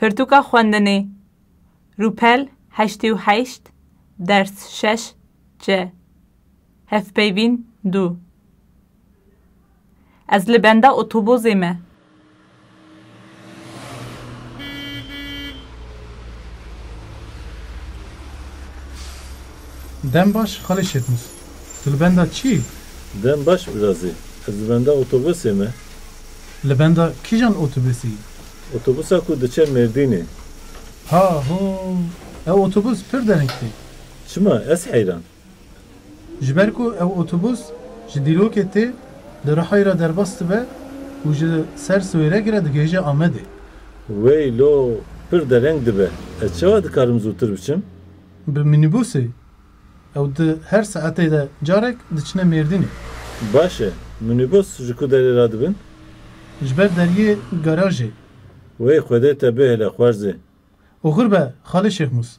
Pirtûka xwendanê Rûpel 88 ders 6 C Hevpeyvîn 2 Ez li benda otobûsê me. Dem baş xalê Şêxmus. Tu li benda çi? Dem baş birazî. Ez li benda otobüsê me. Li benda kîjan otobüsî? Otobüsa ku diçe Mêrdînê. Ha ho. Ew otobüs pir dereng tê. Çima ez heyran. Ji ber ku ew otobüs ji dîlokê tê di Rihayra derbas dibe û ji ser Swêrekê digihêje Amedê. Wey lo pir dereng dibe. Ez çawa dikarim zûtir biçim? Bi minîbûsê. Ew di her saetê de carek diçine Mêrdînê. Baş e. Minibüs ji ku derê ra dibin? Ji ber deriyê garajê. Wey xwedê te bihêle xwarzê. Oxir be xalê Şêxmus.